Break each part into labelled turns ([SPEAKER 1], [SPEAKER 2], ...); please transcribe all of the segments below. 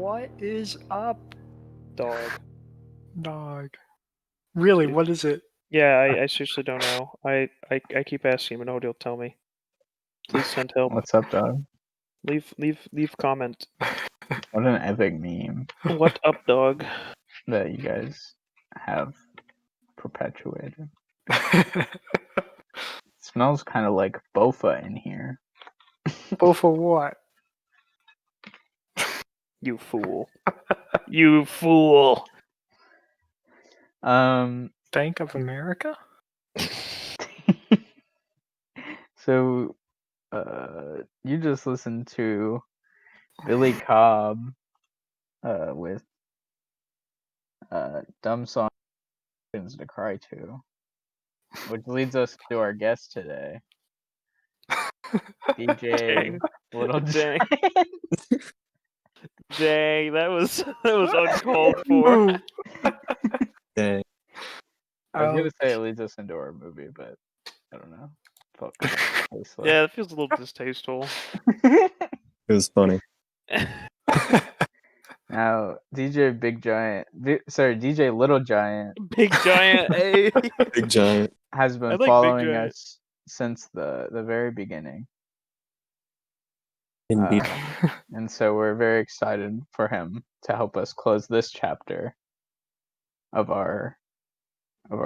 [SPEAKER 1] What is up,
[SPEAKER 2] Dog.
[SPEAKER 1] dog? Really, what is it?
[SPEAKER 2] Yeah, I seriously don't know. I keep asking him and nobody will tell me. Please send help.
[SPEAKER 3] What's up, dog?
[SPEAKER 2] Leave comment.
[SPEAKER 3] What an epic meme
[SPEAKER 2] What up, dog?
[SPEAKER 3] that you guys have perpetuated. Smells kind of like Bofa in here.
[SPEAKER 1] Both for what?
[SPEAKER 2] You fool. You fool.
[SPEAKER 1] Bank of America?
[SPEAKER 3] So, you just listened to Billy Cobb with Dumb Songs to Cry To, which leads us to our guest today, DJ Little
[SPEAKER 2] Dang.
[SPEAKER 3] Giant.
[SPEAKER 2] Dang, that was uncalled for.
[SPEAKER 4] Dang.
[SPEAKER 3] I was gonna say it leads us into our movie, but I don't know.
[SPEAKER 2] Yeah, it feels a little distasteful.
[SPEAKER 4] It was funny.
[SPEAKER 3] Now, DJ Little Giant
[SPEAKER 2] Big Giant, hey.
[SPEAKER 4] Big Giant.
[SPEAKER 3] has been
[SPEAKER 2] I like Big
[SPEAKER 3] following
[SPEAKER 2] Giant.
[SPEAKER 3] us since the very beginning.
[SPEAKER 4] Indeed.
[SPEAKER 3] And so we're very excited for him to help us close this chapter of our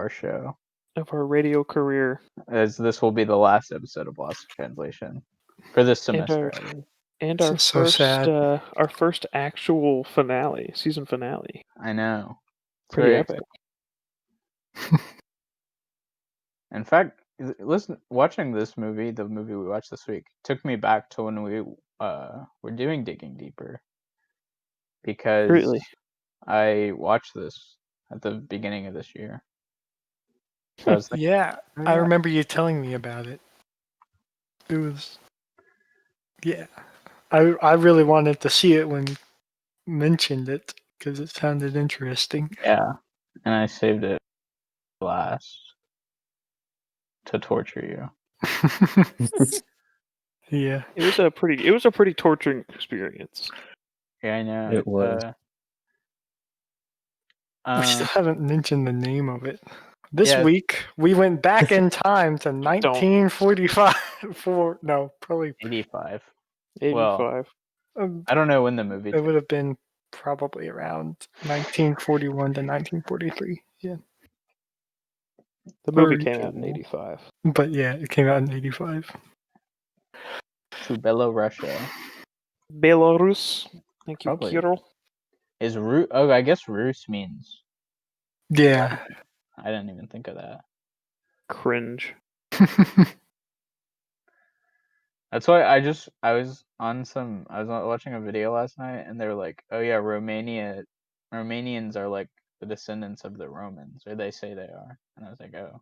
[SPEAKER 3] show,
[SPEAKER 2] Of our radio career.
[SPEAKER 3] as this will be the last episode of Lost in Translation for this semester.
[SPEAKER 2] And our
[SPEAKER 1] So
[SPEAKER 2] first
[SPEAKER 1] sad.
[SPEAKER 2] our first actual finale, season finale.
[SPEAKER 3] I know. It's
[SPEAKER 2] Pretty
[SPEAKER 3] very
[SPEAKER 2] epic.
[SPEAKER 3] In fact, watching this movie, the movie we watched this week, took me back to when we were doing Digging Deeper, because
[SPEAKER 2] Really?
[SPEAKER 3] I watched this at the beginning of this year. So I was thinking,
[SPEAKER 1] Yeah, I remember you telling me about it. It was, yeah. I really wanted to see it when you mentioned it because it sounded interesting.
[SPEAKER 3] yeah, and I saved it last to torture you.
[SPEAKER 1] Yeah.
[SPEAKER 2] It was a pretty torturing experience.
[SPEAKER 3] Yeah, I know.
[SPEAKER 4] It was.
[SPEAKER 1] We still haven't mentioned the name of it. This
[SPEAKER 3] yeah.
[SPEAKER 1] week, we went back in time to 1945. Probably
[SPEAKER 3] 85.
[SPEAKER 2] 85.
[SPEAKER 3] Well, I don't know when the movie.
[SPEAKER 1] It would have been probably around 1941 to 1943. Yeah.
[SPEAKER 2] The movie came out in 85.
[SPEAKER 1] But yeah, it came out in 85.
[SPEAKER 3] To Belarusia.
[SPEAKER 2] Belarus. Thank you,
[SPEAKER 3] Probably.
[SPEAKER 2] Kirill.
[SPEAKER 3] Is Rus? Oh, I guess Rus means.
[SPEAKER 1] Yeah.
[SPEAKER 3] I didn't even think of that.
[SPEAKER 2] Cringe.
[SPEAKER 3] That's why I was watching a video last night, and they were like, "Oh yeah, Romanians are like the descendants of the Romans, or they say they are." And I was like, "Oh,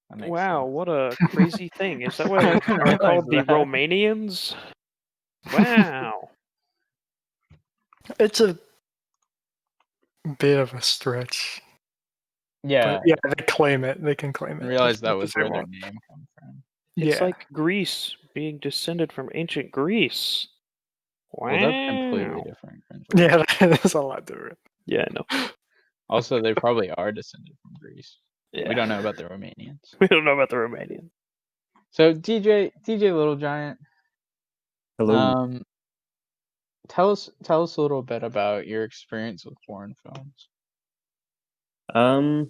[SPEAKER 3] that makes
[SPEAKER 2] Wow,
[SPEAKER 3] sense."
[SPEAKER 2] what a crazy thing. Is that why they're called the Romanians? Wow.
[SPEAKER 1] It's a bit of a stretch.
[SPEAKER 3] Yeah.
[SPEAKER 1] But yeah, they claim it. They can claim it.
[SPEAKER 3] I realized that was where their name comes from.
[SPEAKER 2] It's like Greece being descended from ancient Greece. Wow.
[SPEAKER 3] Well, that's completely different.
[SPEAKER 1] Yeah, that is a lot different.
[SPEAKER 2] Yeah, I know.
[SPEAKER 3] Also, they probably are descended from Greece.
[SPEAKER 2] Yeah.
[SPEAKER 3] We don't know about the Romanians.
[SPEAKER 2] We don't know about the Romanians.
[SPEAKER 3] So DJ Little Giant.
[SPEAKER 4] Hello.
[SPEAKER 3] Tell us a little bit about your experience with foreign films.
[SPEAKER 4] To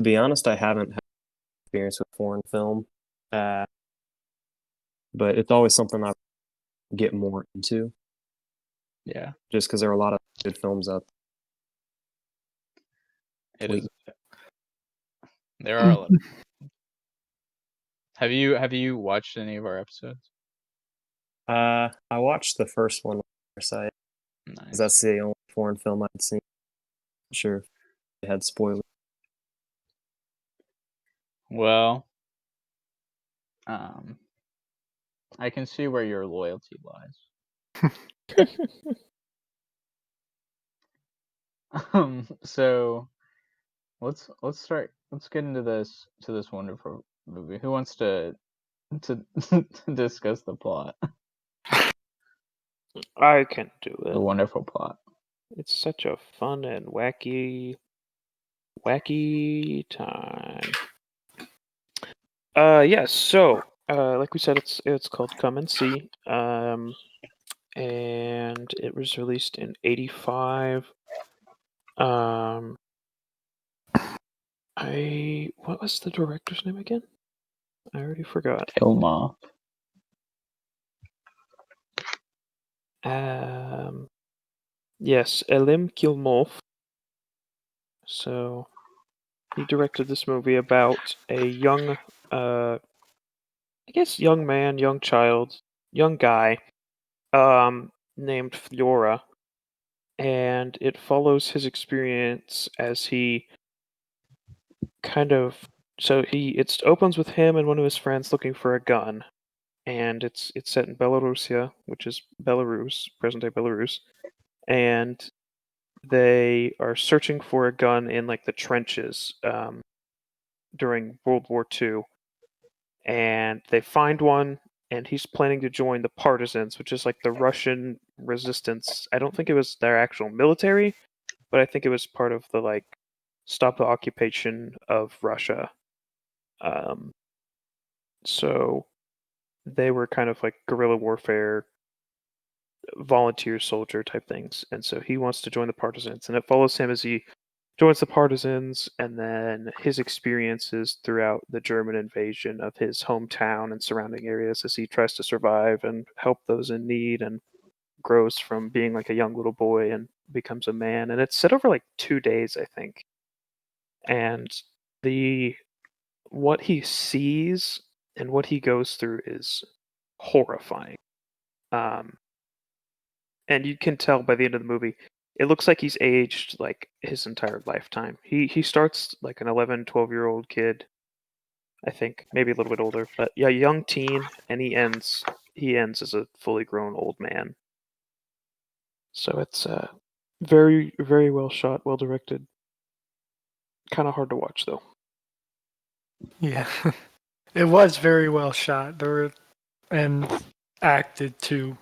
[SPEAKER 4] be honest, I haven't had experience with foreign film, but it's always something I get more into.
[SPEAKER 3] Yeah,
[SPEAKER 4] just because there are a lot of good films out
[SPEAKER 3] there. It is. There are a lot. Have you watched any of our episodes?
[SPEAKER 4] I watched the first one on our site.
[SPEAKER 3] Nice.
[SPEAKER 4] That's the only foreign film I'd seen. Not sure if it had spoilers.
[SPEAKER 3] Well, I can see where your loyalty lies. So let's start. Let's get into this wonderful movie. Who wants to discuss the plot?
[SPEAKER 2] I can do
[SPEAKER 3] A
[SPEAKER 2] it.
[SPEAKER 3] wonderful plot.
[SPEAKER 2] It's such a fun and wacky time. Yes. So, like we said, it's called Come and See. And it was released in '85. What was the director's name again? I already forgot.
[SPEAKER 3] Klimov.
[SPEAKER 2] Yes, Elem Klimov. So he directed this movie about a young, I guess young man, young child, young guy, named Fiora, and it follows his experience as he kind of it opens with him and one of his friends looking for a gun, and it's set in Belarusia, which is Belarus, present day Belarus, and they are searching for a gun in like the trenches during World War II, and they find one, and he's planning to join the partisans, which is like the Russian resistance. I don't think it was their actual military, but I think it was part of the like stop the occupation of Russia. Um, so they were kind of like guerrilla warfare, volunteer soldier type things, and so he wants to join the partisans, and it follows him as he joins the partisans, and then his experiences throughout the German invasion of his hometown and surrounding areas as he tries to survive and help those in need, and grows from being like a young little boy and becomes a man. And it's set over like 2 days, I think. And the what he sees and what he goes through is horrifying. Um, and you can tell by the end of the movie, it looks like he's aged like his entire lifetime. He starts like an 11, 12-year-old kid, I think, maybe a little bit older, but yeah, young teen, and he ends as a fully grown old man. So it's very, very well shot, well directed. Kind of hard to watch though.
[SPEAKER 1] Yeah, it was very well shot. There were and acted too.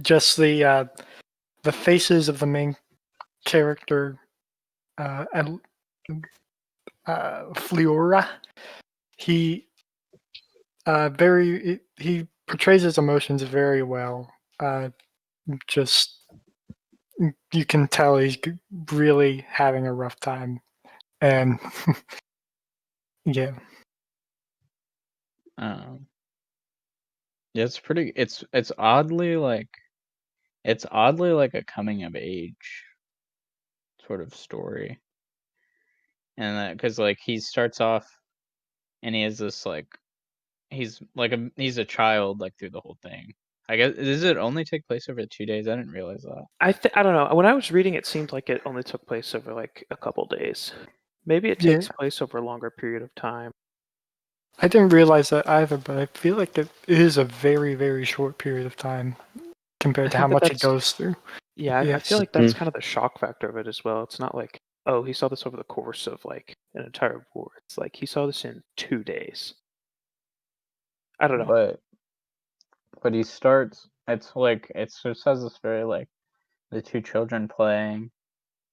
[SPEAKER 1] Just the faces of the main character, and Fliora. He he portrays his emotions very well. Just you can tell he's really having a rough time, and yeah,
[SPEAKER 3] Yeah, it's pretty. It's oddly like a coming of age sort of story, and because like he starts off and he has this like he's a child like through the whole thing. I guess does it only take place over 2 days? I didn't realize that.
[SPEAKER 2] I don't know. When I was reading, it seemed like it only took place over like a couple days. Maybe it
[SPEAKER 1] yeah.
[SPEAKER 2] takes place over a longer period of time.
[SPEAKER 1] I didn't realize that either, but I feel like it is a very, very short period of time compared to how much it goes through.
[SPEAKER 2] Yeah, I
[SPEAKER 1] Yes.
[SPEAKER 2] feel like that's kind of the shock factor of it as well. It's not like, oh, he saw this over the course of like an entire war. It's like he saw this in 2 days. I don't know.
[SPEAKER 3] But he starts. It's like it just has this very like the two children playing,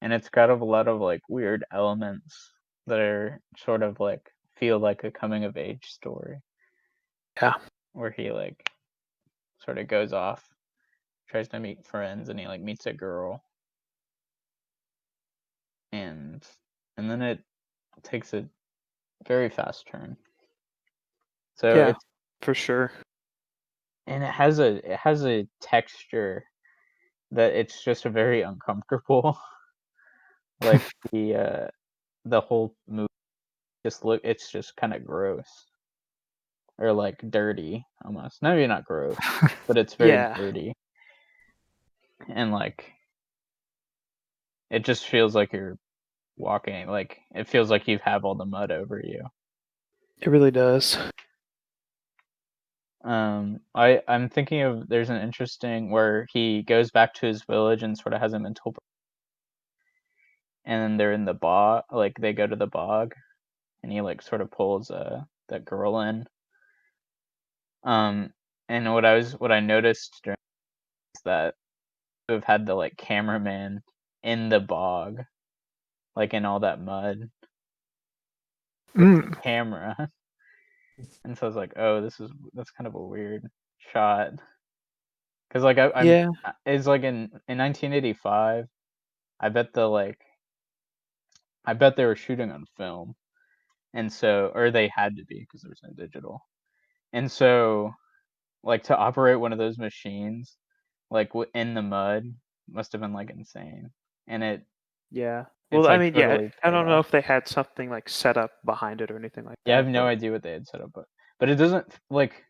[SPEAKER 3] and it's got a lot of like weird elements that are sort of like feel like a coming of age story.
[SPEAKER 2] Yeah.
[SPEAKER 3] Where he like sort of goes off, tries to meet friends, and he like meets a girl, and then it takes a very fast turn. So
[SPEAKER 2] Yeah,
[SPEAKER 3] it's
[SPEAKER 2] for sure.
[SPEAKER 3] and it has a texture that it's just very uncomfortable. Like the whole movie it's just kind of gross or like dirty almost. Maybe not gross, but it's very
[SPEAKER 2] Yeah.
[SPEAKER 3] dirty. And like it just feels like you're walking like it feels like you have all the mud over you.
[SPEAKER 2] It really does.
[SPEAKER 3] I'm thinking of there's an interesting where he goes back to his village and sort of has a mental and then they're in the bog like they go to the bog and he like sort of pulls that girl in. And what I noticed during that have had the like cameraman in the bog, like in all that mud with the camera. And so I was like, oh, that's kind of a weird shot. Because like it's like in 1985, I bet they were shooting on film, and so, or they had to be because there was no digital, and so like to operate one of those machines like in the mud must have been like insane, and
[SPEAKER 2] Well,
[SPEAKER 3] it's
[SPEAKER 2] I
[SPEAKER 3] like
[SPEAKER 2] mean,
[SPEAKER 3] totally
[SPEAKER 2] I don't
[SPEAKER 3] paid
[SPEAKER 2] know
[SPEAKER 3] off.
[SPEAKER 2] if they had something like set up behind it or anything like that.
[SPEAKER 3] Yeah, I have no idea what they had set up, but it doesn't like.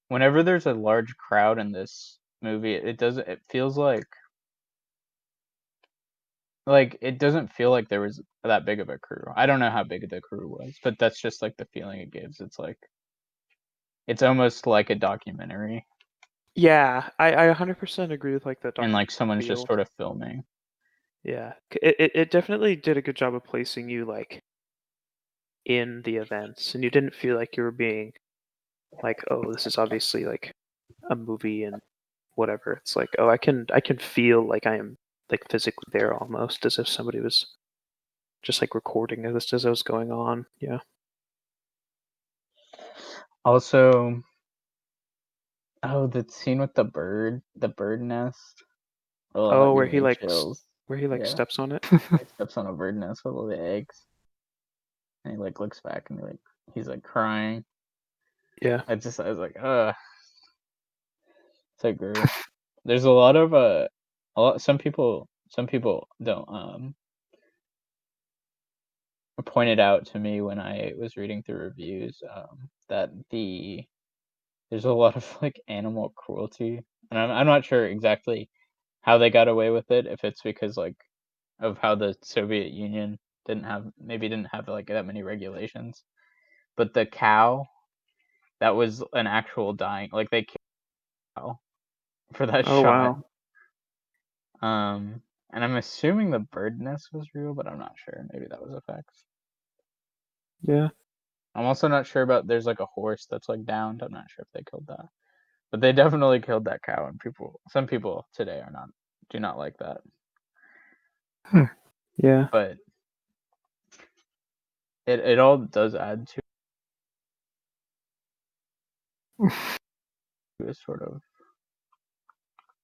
[SPEAKER 3] Whenever there's a large crowd in this movie, it feels like it doesn't feel like there was that big of a crew. I don't know how big the crew was, but that's just like the feeling it gives. It's like it's almost like a documentary,
[SPEAKER 2] Yeah, I 100% agree with like the
[SPEAKER 3] and like someone's just
[SPEAKER 2] feel.
[SPEAKER 3] sort of filming.
[SPEAKER 2] Yeah, it definitely did a good job of placing you like in the events, and you didn't feel like you were being like, oh, this is obviously like a movie and whatever. It's like, oh, I can feel like I am like physically there almost, as if somebody was just like recording this as it was going on. Yeah.
[SPEAKER 3] Also, the scene with the bird nest. Oh,
[SPEAKER 2] Oh,
[SPEAKER 3] that
[SPEAKER 2] where
[SPEAKER 3] gave
[SPEAKER 2] he
[SPEAKER 3] me
[SPEAKER 2] like
[SPEAKER 3] chills.
[SPEAKER 2] yeah. Steps on it.
[SPEAKER 3] He steps on a bird nest with all the eggs, and he like looks back and he's like crying.
[SPEAKER 2] Yeah.
[SPEAKER 3] I was like, so great. There's a lot of some people don't pointed out to me when I was reading through reviews that there's a lot of like animal cruelty, and I'm not sure exactly how they got away with it, if it's because like of how the Soviet Union didn't have like that many regulations, but the cow that was an actual dying, like they killed a cow for that
[SPEAKER 2] Oh
[SPEAKER 3] shot.
[SPEAKER 2] wow.
[SPEAKER 3] And I'm assuming the bird nest was real, but I'm not sure. Maybe that was effects.
[SPEAKER 2] Yeah.
[SPEAKER 3] I'm also not sure about, there's like a horse that's like downed. I'm not sure if they killed that, but they definitely killed that cow, and some people today do not like that.
[SPEAKER 2] Yeah.
[SPEAKER 3] But it all does add to a sort of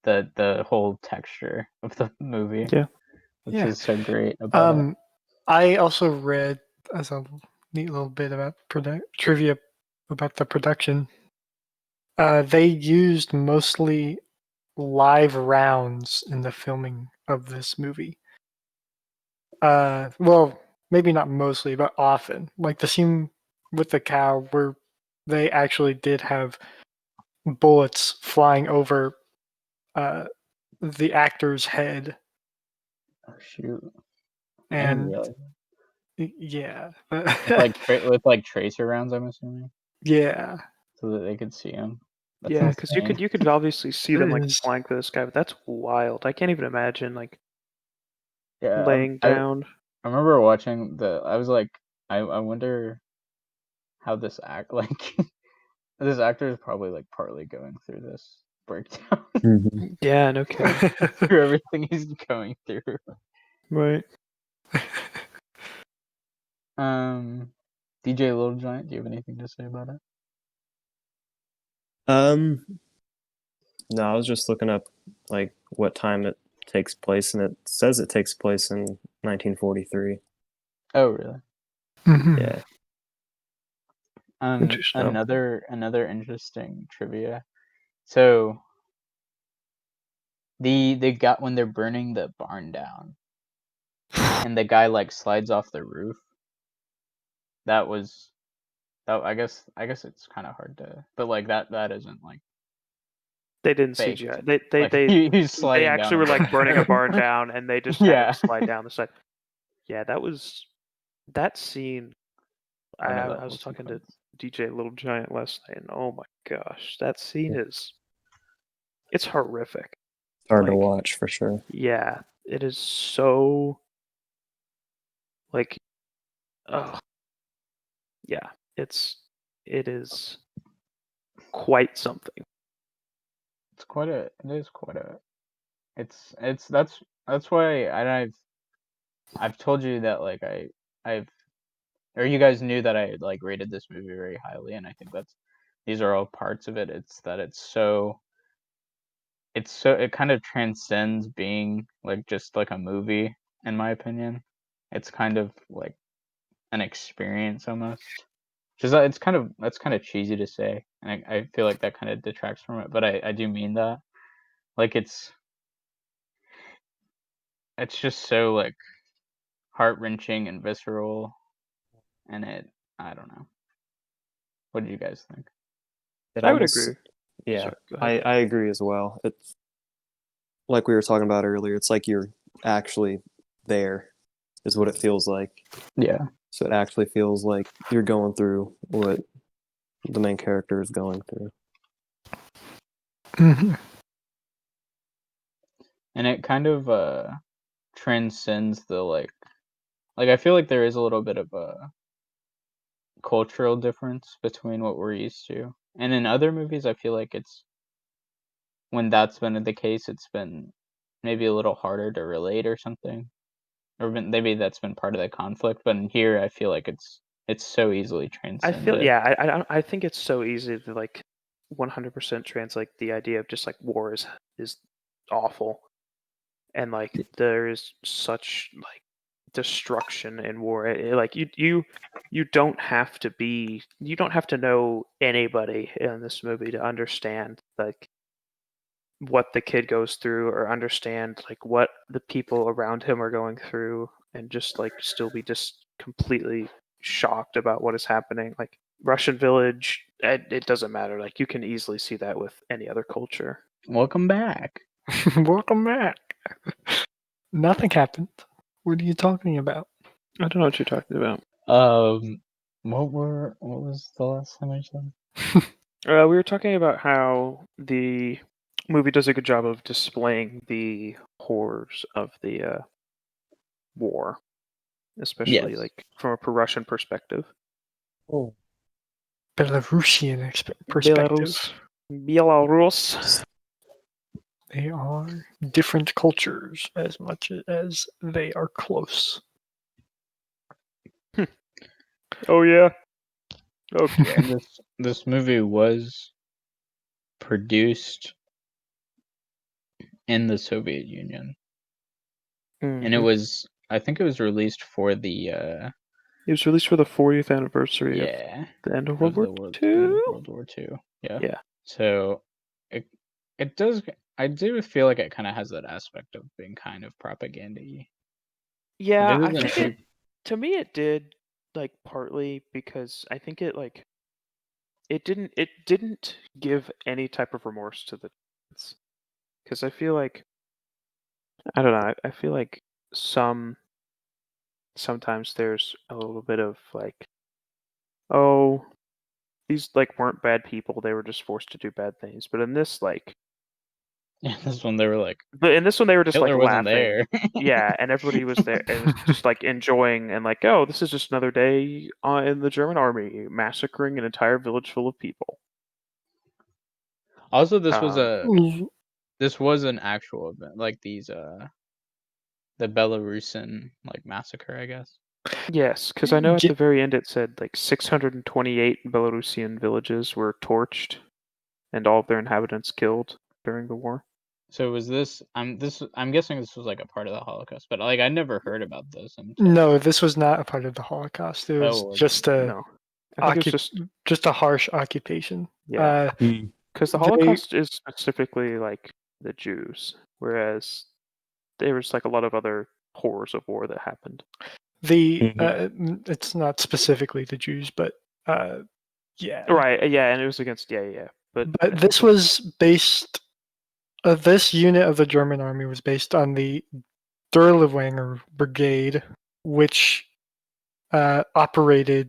[SPEAKER 3] the whole texture of the movie,
[SPEAKER 2] Yeah.
[SPEAKER 3] which is so great about it.
[SPEAKER 1] I also read as a neat little bit about trivia about the production. They used mostly live rounds in the filming of this movie. Well, maybe not mostly, but often. Like the scene with the cow where they actually did have bullets flying over the actor's head.
[SPEAKER 3] Oh shoot!
[SPEAKER 1] And
[SPEAKER 3] Really?
[SPEAKER 1] yeah.
[SPEAKER 3] with like tracer rounds, I'm assuming,
[SPEAKER 1] Yeah.
[SPEAKER 3] so that they could see him. That's
[SPEAKER 2] Yeah, because
[SPEAKER 3] insane.
[SPEAKER 2] you could obviously see them like
[SPEAKER 1] It is.
[SPEAKER 2] flying through the sky, but that's wild. I can't even imagine like
[SPEAKER 3] Yeah,
[SPEAKER 2] laying down.
[SPEAKER 3] I remember watching I was like, I wonder how this like this actor is probably like partly going through this breakdown
[SPEAKER 4] Mhm.
[SPEAKER 2] Yeah, no kidding.
[SPEAKER 3] through everything he's going through.
[SPEAKER 2] Right.
[SPEAKER 3] DJ Little Giant, do you have anything to say about it?
[SPEAKER 4] No, I was just looking up like what time it takes place, and it says it takes place in 1943.
[SPEAKER 3] Oh, really?
[SPEAKER 4] Yeah.
[SPEAKER 2] Interesting.
[SPEAKER 3] Another interesting trivia. So they got, when they're burning the barn down, and the guy like slides off the roof. That I guess it's kind of hard to, but like that isn't like
[SPEAKER 2] They didn't
[SPEAKER 3] faked.
[SPEAKER 2] CGI.
[SPEAKER 3] Like he's sliding down.
[SPEAKER 2] Actually were like burning a barn down, and they just had
[SPEAKER 3] Yeah.
[SPEAKER 2] him slide down the side. Yeah, that scene.
[SPEAKER 3] I know
[SPEAKER 2] I
[SPEAKER 3] that
[SPEAKER 2] was
[SPEAKER 3] whole
[SPEAKER 2] talking to
[SPEAKER 3] sequence.
[SPEAKER 2] DJ Little Giant last night, and oh my gosh, that scene it's horrific.
[SPEAKER 4] It's hard to
[SPEAKER 2] Like,
[SPEAKER 4] watch for sure.
[SPEAKER 2] yeah, it is so like, oh yeah, it is quite something.
[SPEAKER 3] That's why I've told you that like I've or you guys knew that I like rated this movie very highly, and I think these are all parts of it. It's that it kind of transcends being like just like a movie, in my opinion. It's kind of like an experience almost. Just that's kind of cheesy to say, and I feel like that kind of detracts from it, but I do mean that. Like it's just so like heart-wrenching and visceral, and I don't know. What do you guys think?
[SPEAKER 4] It
[SPEAKER 2] I would
[SPEAKER 4] almost,
[SPEAKER 2] agree.
[SPEAKER 4] yeah,
[SPEAKER 2] Sorry, go ahead.
[SPEAKER 4] I agree as well. It's like we were talking about earlier. It's like you're actually there, is what it feels like.
[SPEAKER 3] Yeah.
[SPEAKER 4] So it actually feels like you're going through what the main character is going through.
[SPEAKER 1] Mhm.
[SPEAKER 3] And it kind of transcends the like I feel like there is a little bit of a cultural difference between what we're used to. And in other movies I feel like it's when that's been the case, it's been maybe a little harder to relate or something. Or maybe that's been part of the conflict, but in here I feel like it's so easily
[SPEAKER 2] I feel
[SPEAKER 3] transcended.
[SPEAKER 2] yeah. I think it's so easy to like 100% translate the idea of just like war is awful, and like there is such like destruction in war. Like you don't have to know anybody in this movie to understand like what the kid goes through or understand like what the people around him are going through, and just like still be just completely shocked about what is happening. Like Russian Village, it doesn't matter. Like you can easily see that with any other culture.
[SPEAKER 3] Welcome back.
[SPEAKER 1] Welcome back. Nothing happened. What are you talking about?
[SPEAKER 2] I don't know what you're talking about.
[SPEAKER 3] What was the last time I said?
[SPEAKER 2] We were talking about how the movie does a good job of displaying the horrors of the war, especially
[SPEAKER 3] Yes.
[SPEAKER 2] like from a Russian perspective.
[SPEAKER 4] Oh,
[SPEAKER 1] Belarusian perspective.
[SPEAKER 2] Belarus.
[SPEAKER 1] They are different cultures as much as they are close.
[SPEAKER 2] Oh yeah. Okay.
[SPEAKER 3] And this movie was produced in the Soviet Union, and I think it was released for the
[SPEAKER 2] It was released for the 40th anniversary of the end of World War II.
[SPEAKER 3] World War II. Yeah.
[SPEAKER 2] Yeah.
[SPEAKER 3] So it does. I do feel like it kind of has that aspect of being kind of propaganda-y.
[SPEAKER 2] Yeah,
[SPEAKER 3] It
[SPEAKER 2] I
[SPEAKER 3] isn't
[SPEAKER 2] think
[SPEAKER 3] too.
[SPEAKER 2] to me it did, like partly because I think it didn't give any type of remorse to the kids. Because I feel like I don't know, I feel like sometimes there's a little bit of like, oh, these like weren't bad people, they were just forced to do bad things. But in this
[SPEAKER 3] This one they were like,
[SPEAKER 2] they were just like
[SPEAKER 3] Hitler wasn't
[SPEAKER 2] laughing.
[SPEAKER 3] there.
[SPEAKER 2] Yeah, and everybody was there. It was just like enjoying and like, oh, this is just another day in the German army massacring an entire village full of people.
[SPEAKER 3] Also,
[SPEAKER 1] L-
[SPEAKER 3] this was an actual event, like the Belarusian like massacre, I guess.
[SPEAKER 2] Yes, because I know at
[SPEAKER 1] Ge-
[SPEAKER 2] the very end it said like 628 Belarusian villages were torched and all of their inhabitants killed during the war.
[SPEAKER 3] So was this? I'm guessing this was like a part of the Holocaust, but like I never heard about this until.
[SPEAKER 1] No, this was not a part of the Holocaust. It was
[SPEAKER 3] Oh,
[SPEAKER 1] just a
[SPEAKER 2] No, I think it was
[SPEAKER 1] just a harsh occupation.
[SPEAKER 2] yeah, because the
[SPEAKER 1] they-
[SPEAKER 2] Holocaust is specifically like the Jews, whereas there was like a lot of other horrors of war that happened.
[SPEAKER 1] it's not specifically the Jews, but yeah.
[SPEAKER 2] Right, yeah, and it was against yeah. But
[SPEAKER 1] this was based. This unit of the German army was based on the Durlwanger Brigade, which operated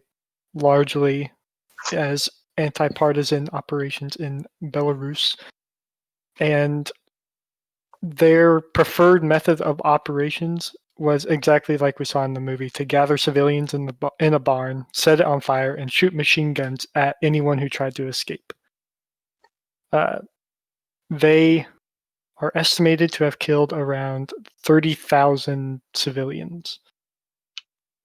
[SPEAKER 1] largely as anti-partisan operations in Belarus, and their preferred method of operations was exactly like we saw in the movie: to gather civilians in a barn, set it on fire, and shoot machine guns at anyone who tried to escape. they are estimated to have killed around 30,000 civilians.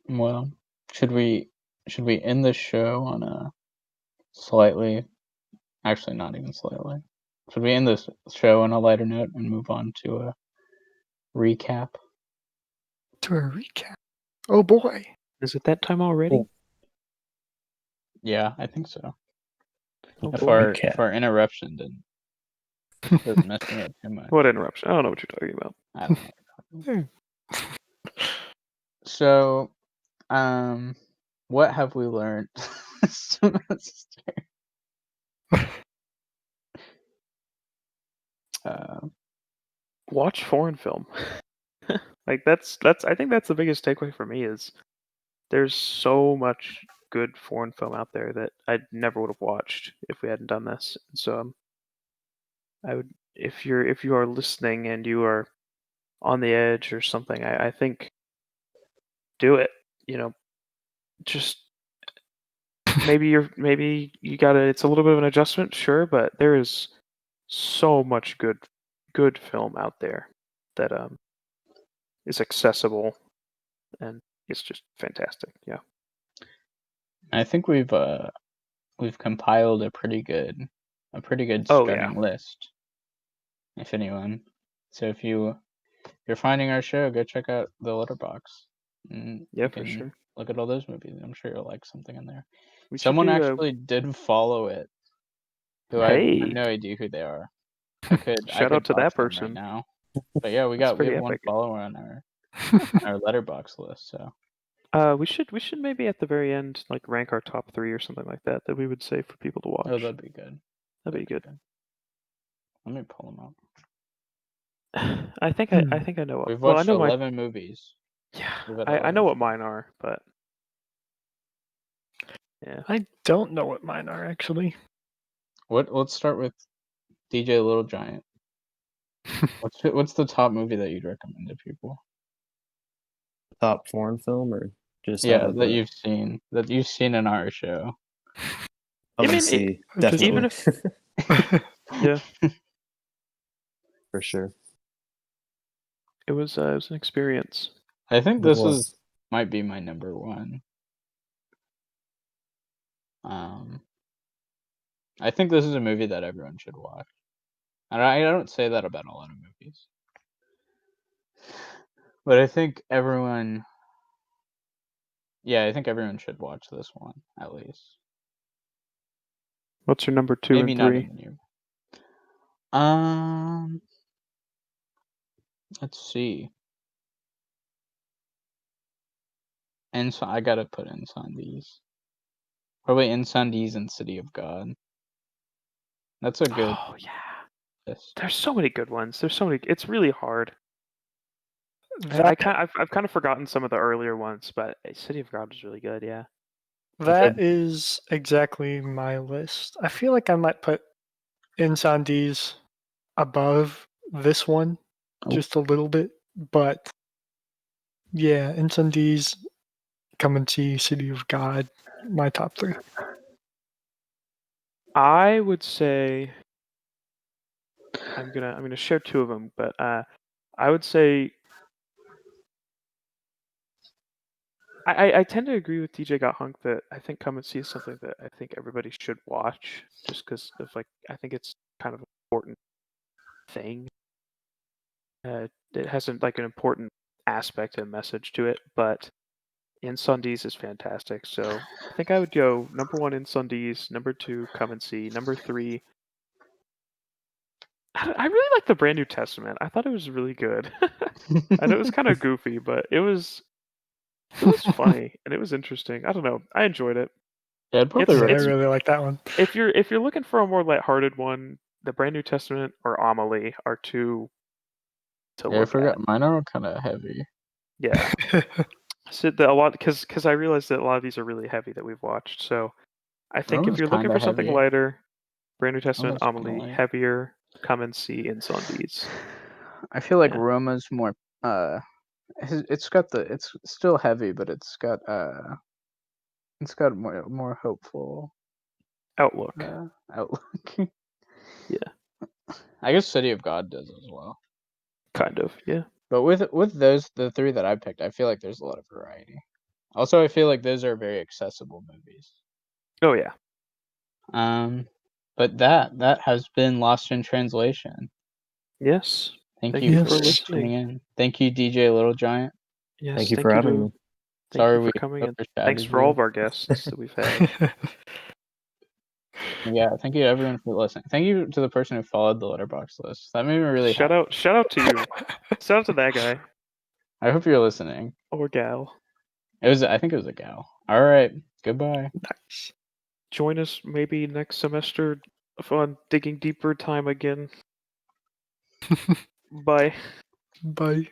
[SPEAKER 3] Well, should we end the show on a slightly, actually not even slightly. Should we end this show on a lighter note and move on to a recap?
[SPEAKER 1] To a recap. Oh boy.
[SPEAKER 2] Is it that time already?
[SPEAKER 4] Oh.
[SPEAKER 3] Yeah, I think so.
[SPEAKER 2] Oh,
[SPEAKER 3] If
[SPEAKER 2] boy.
[SPEAKER 3] our interruption doesn't mess me up too much.
[SPEAKER 2] What interruption? I don't know what you're talking about.
[SPEAKER 3] I don't know. So, what have we learned?
[SPEAKER 2] Watch foreign film. Like that's I think that's the biggest takeaway for me is there's so much good foreign film out there that I never would have watched if we hadn't done this. So I would if you are listening and you are on the edge or something, I think do it. You know, just maybe you gotta it's a little bit of an adjustment, sure, but there is so much good film out there that is accessible and it's just fantastic. Yeah.
[SPEAKER 3] I think we've compiled a pretty good
[SPEAKER 2] Oh, yeah.
[SPEAKER 3] starting list. If anyone, so if you're finding our show, go check out the Letterbox. And
[SPEAKER 2] Yeah,
[SPEAKER 3] you
[SPEAKER 2] for
[SPEAKER 3] can
[SPEAKER 2] sure.
[SPEAKER 3] look at all those movies. I'm sure you'll like something in there.
[SPEAKER 2] We should
[SPEAKER 3] Someone
[SPEAKER 2] do
[SPEAKER 3] actually did follow it. Who I have
[SPEAKER 2] Hey,
[SPEAKER 3] no idea who they are. I
[SPEAKER 2] shout
[SPEAKER 3] could
[SPEAKER 2] out to that
[SPEAKER 3] dox them right
[SPEAKER 2] person.
[SPEAKER 3] now. But yeah, we
[SPEAKER 2] That's
[SPEAKER 3] have
[SPEAKER 2] pretty
[SPEAKER 3] one
[SPEAKER 2] epic.
[SPEAKER 3] follower on our Letterbox list. So
[SPEAKER 2] We should maybe at the very end like rank our top 3 or something like that we would say for people to watch.
[SPEAKER 3] oh, that'd be good.
[SPEAKER 2] That'd be good.
[SPEAKER 3] Let me pull them up.
[SPEAKER 2] I think I know.
[SPEAKER 3] We've
[SPEAKER 2] Well, I
[SPEAKER 3] watched
[SPEAKER 2] know
[SPEAKER 3] 11 movies.
[SPEAKER 2] Yeah,
[SPEAKER 3] We've had
[SPEAKER 2] I know
[SPEAKER 3] 11
[SPEAKER 2] what mine are, but yeah.
[SPEAKER 1] I don't know what mine are actually.
[SPEAKER 3] Let's start with DJ Little Giant. What's the top movie that you'd recommend to people?
[SPEAKER 4] Top foreign film or just
[SPEAKER 3] Yeah,
[SPEAKER 4] out of
[SPEAKER 3] that you've seen in our show.
[SPEAKER 2] I mean,
[SPEAKER 4] see,
[SPEAKER 1] Just-
[SPEAKER 4] definitely.
[SPEAKER 2] even yeah,
[SPEAKER 4] For sure.
[SPEAKER 2] it was an experience.
[SPEAKER 3] I think
[SPEAKER 4] It
[SPEAKER 3] this
[SPEAKER 4] was.
[SPEAKER 3] might be my number one. I think this is a movie that everyone should watch. And I don't say that about a lot of movies. But I think everyone should watch this one, at least.
[SPEAKER 2] What's your number 2
[SPEAKER 3] Maybe
[SPEAKER 2] and
[SPEAKER 3] not
[SPEAKER 2] 3?
[SPEAKER 3] even you. Let's see. And so I gotta put Incendies. Probably Incendies and City of God. That's a good
[SPEAKER 2] Oh yeah.
[SPEAKER 3] list.
[SPEAKER 2] There's so many good ones. There's so many. It's really hard.
[SPEAKER 1] That
[SPEAKER 2] I've kind of forgotten some of the earlier ones, but City of God was really good. Yeah.
[SPEAKER 1] that is exactly my list. I feel like I might put Incendies above this one
[SPEAKER 3] Oh.
[SPEAKER 1] just a little bit, but yeah, Incendies, Come and See, City of God, my top 3.
[SPEAKER 2] I would say I'm gonna share 2 of them, but I would say I tend to agree with DJ Gothunk that I think Come and See is something that I think everybody should watch just because of like I think it's kind of an important thing. It has an important aspect and message to it, but Incendies is fantastic. So I think I would go number 1 Incendies, number 2 Come and See, number 3. I really like the Brand New Testament. I thought it was really good. I know it was kind of goofy, but it was funny and it was interesting. I don't know. I enjoyed it.
[SPEAKER 3] Yeah, I'd probably
[SPEAKER 1] Yeah, I
[SPEAKER 2] It's-
[SPEAKER 1] really like that one.
[SPEAKER 2] If you're looking for a more lighthearted one, the Brand New Testament or Amelie are 2 to
[SPEAKER 3] Yeah, I
[SPEAKER 2] look
[SPEAKER 3] forgot.
[SPEAKER 2] at.
[SPEAKER 3] Mine are kind of heavy.
[SPEAKER 2] Yeah. So a lot because I realized that a lot of these are really heavy that we've watched. So I think if
[SPEAKER 3] Roma's
[SPEAKER 2] you're looking
[SPEAKER 3] kinda
[SPEAKER 2] for something
[SPEAKER 3] heavy.
[SPEAKER 2] lighter, Brand New Testament,
[SPEAKER 3] Roma's kinda
[SPEAKER 2] Amelie,
[SPEAKER 3] light.
[SPEAKER 2] heavier, Come and See Incendies.
[SPEAKER 3] I feel like
[SPEAKER 2] Yeah.
[SPEAKER 3] Roma's more. It's still heavy, but it's got more hopeful
[SPEAKER 2] Outlook.
[SPEAKER 3] outlook.
[SPEAKER 2] Yeah.
[SPEAKER 3] I guess City of God does as well.
[SPEAKER 2] Kind of, yeah.
[SPEAKER 3] But with those, the three that I picked, I feel like there's a lot of variety. Also, I feel like those are very accessible movies.
[SPEAKER 2] Oh yeah.
[SPEAKER 3] But that has been Lost in Translation.
[SPEAKER 2] Yes.
[SPEAKER 3] Thank
[SPEAKER 2] Thank
[SPEAKER 3] you
[SPEAKER 2] you
[SPEAKER 3] for
[SPEAKER 2] for
[SPEAKER 3] tuning
[SPEAKER 2] listening.
[SPEAKER 3] in. Thank you, DJ Little Giant.
[SPEAKER 2] Yes.
[SPEAKER 4] Thank you for having me.
[SPEAKER 2] Thank
[SPEAKER 3] Sorry
[SPEAKER 2] you
[SPEAKER 3] we
[SPEAKER 2] for coming in.
[SPEAKER 3] overshadowed
[SPEAKER 2] Thanks for all
[SPEAKER 3] you.
[SPEAKER 2] of our guests that we've had.
[SPEAKER 3] Yeah, thank you to everyone for listening. Thank you to the person who followed the letterbox list. That made me really
[SPEAKER 2] Shout
[SPEAKER 3] happy.
[SPEAKER 2] out to you. Shout out to that guy
[SPEAKER 3] I hope you're listening.
[SPEAKER 2] or gal.
[SPEAKER 3] I think it was a gal. All right. Goodbye.
[SPEAKER 1] Nice.
[SPEAKER 2] Join us maybe next semester on Digging Deeper time again. Bye.
[SPEAKER 1] Bye.